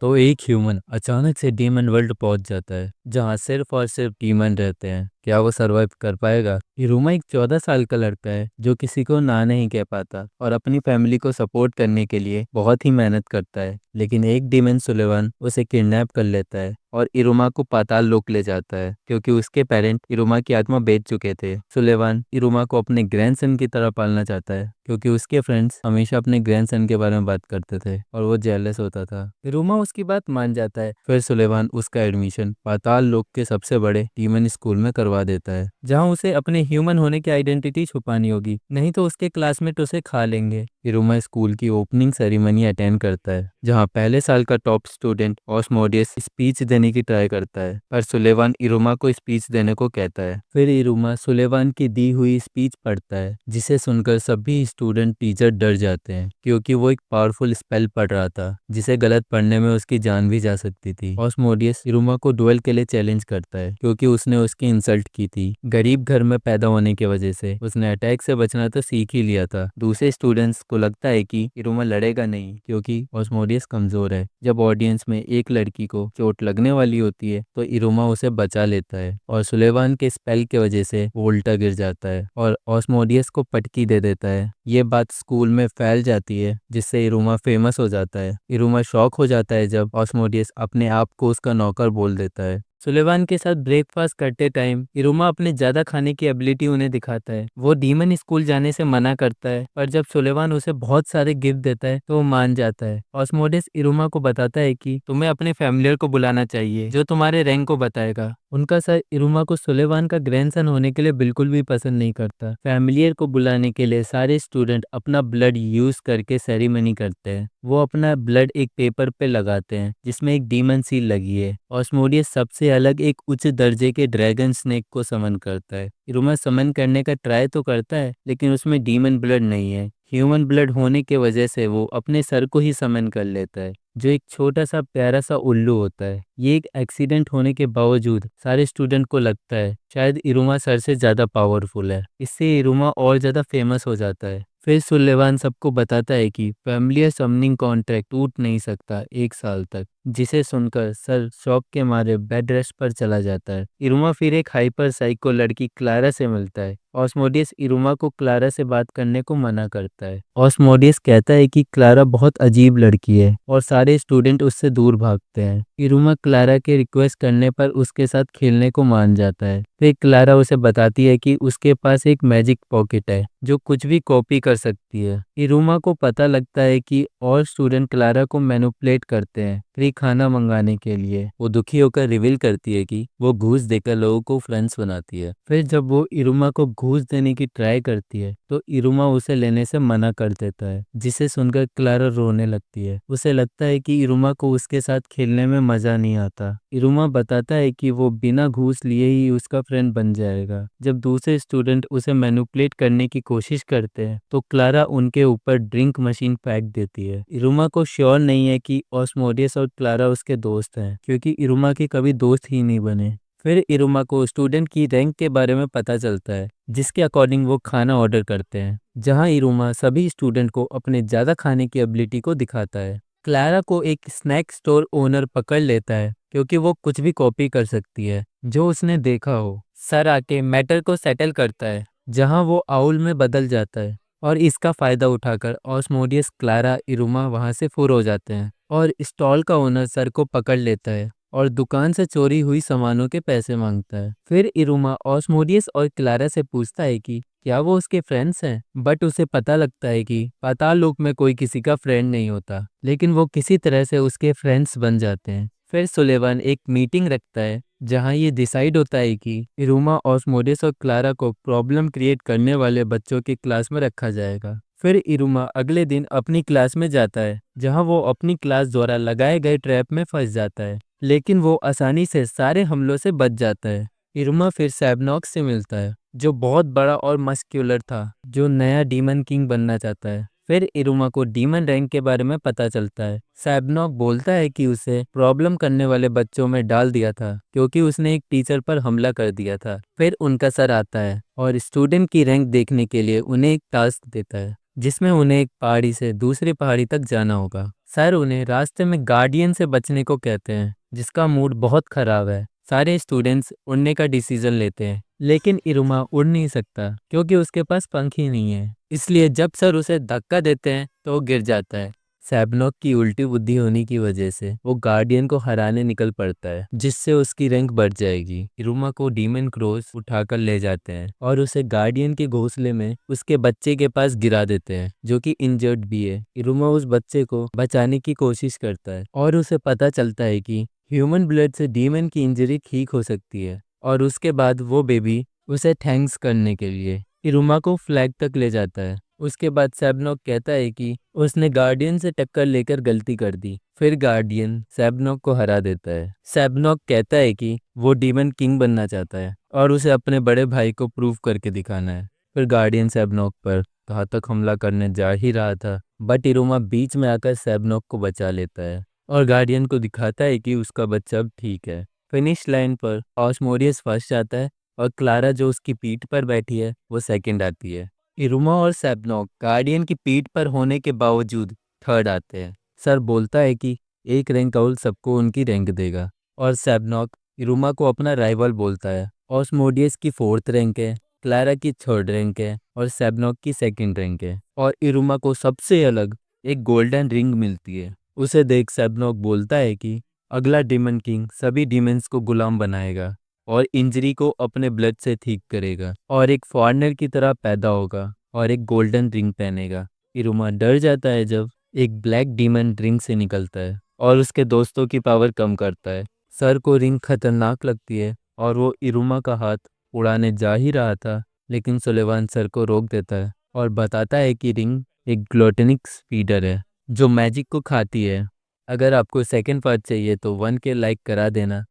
तो एक ह्यूमन अचानक से डीमन वर्ल्ड पहुंच जाता है जहां सिर्फ और सिर्फ डीमन रहते हैं। क्या वो सरवाइव कर पाएगा? हिरुमा एक 14 साल का लड़का है जो किसी को ना नहीं कह पाता और अपनी फैमिली को सपोर्ट करने के लिए बहुत ही मेहनत करता है। लेकिन एक डीमन सुलेवन उसे किडनैप कर लेता है और इरुमा को पाताल लोक ले जाता है क्योंकि उसके पेरेंट इरुमा की आत्मा बेच चुके थे। सुलेवन इरुमा को अपने ग्रैंडसन की तरह पालना चाहता है क्योंकि उसके फ्रेंड्स हमेशा अपने ग्रैंडसन के बारे में बात करते थे और वो जेलस होता था। इरुमा उसकी बात मान जाता है। फिर सुलेमान उसका एडमिशन पाताल लोक के सबसे बड़े डीमन स्कूल में करवा देता है जहाँ उसे अपने ह्यूमन होने की आइडेंटिटी छुपानी होगी, नहीं तो उसके क्लासमेट उसे खा लेंगे। इरुमा स्कूल की ओपनिंग सेरेमनी अटेंड करता है जहाँ पहले साल का टॉप स्टूडेंट ऑस्मोडियस स्पीच देने की ट्राई करता है, पर सुलेमान इरुमा को स्पीच देने को कहता है। फिर इरुमा सुलेमान की दी हुई स्पीच पढ़ता है जिसे सुनकर सभी स्टूडेंट टीचर डर जाते हैं क्योंकि वो एक पावरफुल स्पेल पढ़ रहा था जिसे गलत पढ़ने में उसकी जान भी जा सकती थी। ऑस्मोडियस इरुमा को डुएल के लिए चैलेंज करता है क्योंकि उसने उसकी इंसल्ट की थी। गरीब घर में पैदा होने की वजह से उसने अटैक से बचना तो सीख ही लिया था। दूसरे स्टूडेंट्स को लगता है कि इरुमा लड़ेगा नहीं क्योंकि ऑस्मोडियस कमजोर है। जब ऑडियंस में एक लड़की को चोट लगने वाली होती है तो इरुमा उसे बचा लेता है और सुलेवान के स्पेल की वजह से वो उल्टा गिर जाता है और ऑस्मोडियस को पटकी दे देता है। ये बात स्कूल में फैल जाती है जिससे इरुमा फेमस हो जाता है। इरुमा शॉक हो जाता है जब ऑस्मोडियस अपने आप को उसका नौकर बोल देता है। सुलेवान के साथ ब्रेकफास्ट करते टाइम इरुमा अपने ज्यादा खाने की एबिलिटी उन्हें दिखाता है। वो डीमन स्कूल जाने से मना करता है, पर जब सुलेवान उसे बहुत सारे गिफ्ट देता है तो वो मान जाता है। ऑस्मोडियस इरुमा को बताता है कि तुम्हें अपने फैमिलियर को बुलाना चाहिए जो तुम्हारे रैंक को बताएगा। उनका सर इरुमा को सुलेवान का ग्रैंडसन होने के लिए बिल्कुल भी पसंद नहीं करता। फैमिलियर को बुलाने के लिए सारे स्टूडेंट अपना ब्लड यूज करके सेरेमनी करते हैं। वो अपना ब्लड एक पेपर पे लगाते हैं जिसमें एक डीमन सील लगी है। ऑस्मोडियस सबसे अलग एक उच्च दर्जे के ड्रैगन स्नेक को समन करता है। इरुमा समन करने का ट्राई तो करता है लेकिन उसमें डीमन ब्लड नहीं है। ह्यूमन ब्लड होने के वजह से वो अपने सर को ही समन कर लेता है जो एक छोटा सा प्यारा सा उल्लू होता है। ये एक एक्सीडेंट होने के बावजूद सारे स्टूडेंट को लगता है शायद इरुमा सर से ज्यादा पावरफुल है। इससे इरुमा और ज्यादा फेमस हो जाता है। फिर सुलेवान सबको बताता है कि फैमिलियर समनिंग कॉन्ट्रैक्ट टूट नहीं सकता 1 साल तक, जिसे सुनकर सर शॉक के मारे बेड रेस्ट पर चला जाता है। इरुमा फिर एक हाइपर साइको लड़की क्लारा से मिलता है। ऑस्मोडियस इरुमा को क्लारा से बात करने को मना करता है। ऑस्मोडियस कहता है कि क्लारा बहुत अजीब लड़की है और सारे स्टूडेंट उससे दूर भागते हैं। इरुमा क्लारा के रिक्वेस्ट करने पर उसके साथ खेलने को मान जाता है। फिर क्लारा उसे बताती है कि उसके पास एक मैजिक पॉकेट है जो कुछ भी कॉपी कर सकती है। इरुमा को पता लगता है कि और स्टूडेंट क्लारा को मैनिपुलेट करते हैं फ्री खाना मंगाने के लिए। वो दुखी होकर रिवील करती है कि वो घूस देकर लोगों को फ्रेंड्स बनाती है। फिर जब वो इरुमा को घूस देने की ट्राई करती है तो इरुमा उसे लेने से मना कर देता है, जिसे सुनकर क्लारा रोने लगती है। उसे लगता है कि इरुमा को उसके साथ खेलने में मजा नहीं आता। इरुमा बताता है कि वो बिना घूस लिए ही उसका फ्रेंड बन जाएगा। जब दूसरे स्टूडेंट उसे मैनिपुलेट करने की कोशिश करते हैं तो क्लारा उनके ऊपर ड्रिंक मशीन फेंक देती है। इरुमा को श्योर नहीं है कि ऑस्मोडियस और क्लारा उसके दोस्त हैं क्योंकि इरुमा के कभी दोस्त ही नहीं बने। फिर इरुमा को स्टूडेंट की रैंक के बारे में पता चलता है जिसके अकॉर्डिंग वो खाना ऑर्डर करते हैं, जहां इरुमा सभी स्टूडेंट को अपने ज़्यादा खाने की एबिलिटी को दिखाता है। क्लारा को एक स्नैक स्टोर ओनर पकड़ लेता है क्योंकि वो कुछ भी कॉपी कर सकती है जो उसने देखा हो। सर आके मैटर को सेटल करता है जहां वो आउल में बदल जाता है और इसका फायदा उठाकर ऑस्मोडियस क्लारा इरुमा वहां से फुर हो जाते हैं और स्टॉल का ओनर सर को पकड़ लेता है और दुकान से चोरी हुई सामानों के पैसे मांगता है। फिर इरुमा ऑस्मोडियस और क्लारा से पूछता है कि क्या वो उसके फ्रेंड्स हैं, बट उसे पता लगता है कि पाताल लोक में कोई किसी का फ्रेंड नहीं होता, लेकिन वो किसी तरह से उसके फ्रेंड्स बन जाते हैं। फिर सुलेवान एक मीटिंग रखता है जहां ये डिसाइड होता है कि इरुमा ऑस्मोडियस और क्लारा को प्रॉब्लम क्रिएट करने वाले बच्चों की क्लास में रखा जाएगा। फिर इरुमा अगले दिन अपनी क्लास में जाता है जहां वो अपनी क्लास द्वारा लगाए गए ट्रैप में फंस जाता है, लेकिन वो आसानी से सारे हमलों से बच जाता है। इरुमा फिर सैबनॉक्स से मिलता है जो बहुत बड़ा और मस्क्यूलर था, जो नया डीमन किंग बनना चाहता है। फिर इरुमा को डीमन रैंक के बारे में पता चलता है। सैबनॉक बोलता है कि उसे प्रॉब्लम करने वाले बच्चों में डाल दिया था क्योंकि उसने एक टीचर पर हमला कर दिया था। फिर उनका सर आता है और स्टूडेंट की रैंक देखने के लिए उन्हें एक टास्क देता है जिसमें उन्हें एक पहाड़ी से दूसरी पहाड़ी तक जाना होगा। सर उन्हें रास्ते में गार्डियन से बचने को कहते हैं, जिसका मूड बहुत खराब है। सारे स्टूडेंट्स उड़ने का डिसीजन लेते हैं, लेकिन इरुमा उड़ नहीं सकता क्योंकि उसके पास पंख ही नहीं है। इसलिए जब सर उसे धक्का देते हैं तो वो गिर जाता है। सैबनॉक की उल्टी बुद्धि होने की वजह से वो गार्डियन को हराने निकल पड़ता है, जिससे उसकी रैंक बढ़ जाएगी। इरुमा को डीमन क्रॉस उठाकर ले जाते हैं और उसे गार्डियन के घोंसले में उसके बच्चे के पास गिरा देते हैं, जो कि इंजर्ड भी है। इरुमा उस बच्चे को बचाने की कोशिश करता है और उसे पता चलता है कि ह्यूमन ब्लड से डीमन की इंजरी ठीक हो सकती है। और उसके बाद वो बेबी उसे थैंक्स करने के लिए इरुमा को फ्लैग तक ले जाता है। उसके बाद सैबनॉक कहता है कि उसने गार्डियन से टक्कर लेकर गलती कर दी। फिर गार्डियन सैबनॉक को हरा देता है। सैबनॉक कहता है कि वो डीमन किंग बनना चाहता है और उसे अपने बड़े भाई को प्रूव करके दिखाना है। फिर गार्डियन सैबनॉक पर घातक हमला करने जा ही रहा था, बट इरुमा बीच में आकर सैबनॉक को बचा लेता है और गार्डियन को दिखाता है कि उसका बच्चा अब ठीक है। फिनिश लाइन पर ऑस्मोडियस फर्स्ट आता है और क्लारा, जो उसकी पीठ पर बैठी है, वो सेकंड आती है। इरुमा और सैबनॉक गार्डियन की पीठ पर होने के बावजूद थर्ड आते हैं। सर बोलता है कि एक रैंक आउल सबको उनकी रैंक देगा, और सैबनॉक इरुमा को अपना राइवल बोलता है। ऑस्मोडियस की फोर्थ रैंक है, क्लारा की थर्ड रैंक है और सैबनॉक की सेकंड रैंक है। और इरुमा को सबसे अलग एक गोल्डन रिंग मिलती है। उसे देख सैबनॉक बोलता है कि अगला डीमन किंग सभी डीमंस को गुलाम बनाएगा और इंजरी को अपने ब्लड से ठीक करेगा और एक फॉरेनर की तरह पैदा होगा और एक गोल्डन रिंग पहनेगा। इरुमा डर जाता है जब एक ब्लैक डीमन रिंग से निकलता है और उसके दोस्तों की पावर कम करता है। सर को रिंग खतरनाक लगती है और वो इरुमा का हाथ उड़ाने जा ही रहा था, लेकिन सुलेवान सर को रोक देता है और बताता है कि रिंग एक ग्लूटेनिक स्पीडर है जो मैजिक को खाती है। अगर आपको सेकंड पार्ट चाहिए तो 1 के लाइक करा देना।